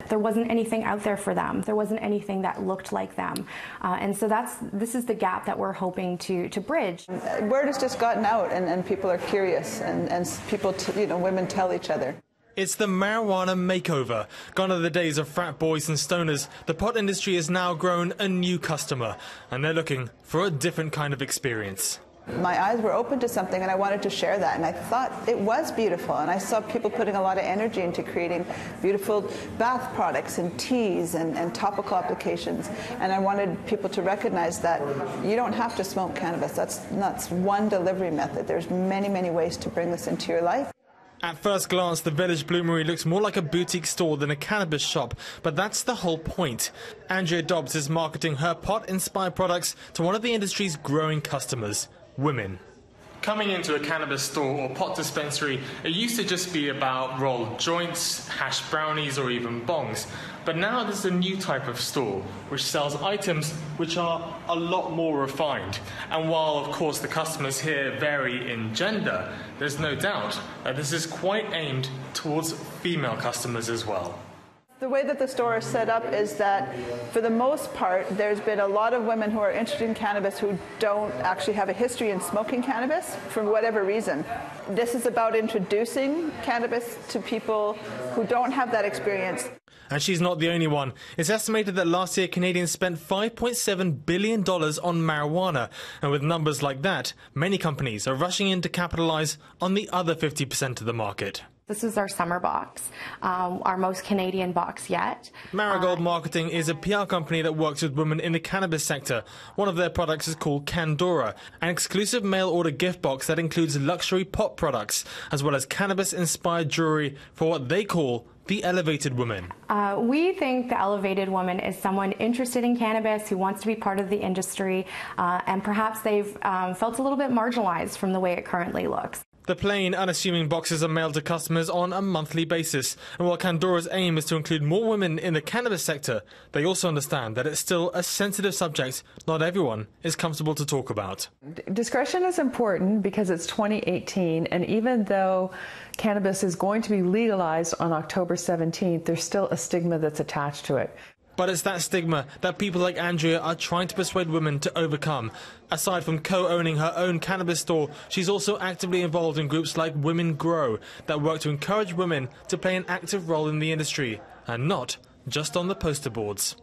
There wasn't anything out there for them. There wasn't anything that looked like them. And so this is the gap that we're hoping to bridge. Word has just gotten out, and people are curious, and people, women tell each other. It's the marijuana makeover. Gone are the days of frat boys and stoners. The pot industry has now grown a new customer, and they're looking for a different kind of experience. My eyes were open to something, and I wanted to share that, and I thought it was beautiful, and I saw people putting a lot of energy into creating beautiful bath products and teas and topical applications, and I wanted people to recognize that you don't have to smoke cannabis. That's one delivery method. There's many, many ways to bring this into your life. At first glance, the Village Bloomery looks more like a boutique store than a cannabis shop, but that's the whole point. Andrea Dobbs is marketing her pot-inspired products to one of the industry's growing customers, women. Coming into a cannabis store or pot dispensary, it used to just be about rolled joints, hash brownies, or even bongs. But now there's a new type of store which sells items which are a lot more refined. And while, of course, the customers here vary in gender, there's no doubt that this is quite aimed towards female customers as well. The way that the store is set up is that, for the most part, there's been a lot of women who are interested in cannabis who don't actually have a history in smoking cannabis for whatever reason. This is about introducing cannabis to people who don't have that experience. And she's not the only one. It's estimated that last year Canadians spent $5.7 billion on marijuana. And with numbers like that, many companies are rushing in to capitalise on the other 50% of the market. This is our summer box, our most Canadian box yet. Marigold Marketing is a PR company that works with women in the cannabis sector. One of their products is called Candora, an exclusive mail-order gift box that includes luxury pot products, as well as cannabis-inspired jewellery for what they call the elevated woman. We think the elevated woman is someone interested in cannabis who wants to be part of the industry, and perhaps they've felt a little bit marginalized from the way it currently looks. The plain, unassuming boxes are mailed to customers on a monthly basis. And while Candora's aim is to include more women in the cannabis sector, they also understand that it's still a sensitive subject not everyone is comfortable to talk about. Discretion is important because it's 2018, and even though cannabis is going to be legalized on October 17th, there's still a stigma that's attached to it. But it's that stigma that people like Andrea are trying to persuade women to overcome. Aside from co-owning her own cannabis store, she's also actively involved in groups like Women Grow that work to encourage women to play an active role in the industry, and not just on the poster boards.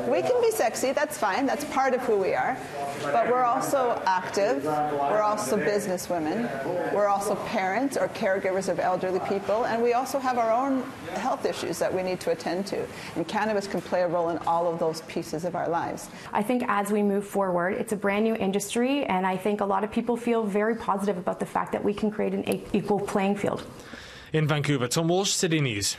We can be sexy, that's fine, that's part of who we are, but we're also active, we're also business women, we're also parents or caregivers of elderly people, and we also have our own health issues that we need to attend to, and cannabis can play a role in all of those pieces of our lives. I think as we move forward, it's a brand new industry, and I think a lot of people feel very positive about the fact that we can create an equal playing field. In Vancouver, Tom Walsh, City News.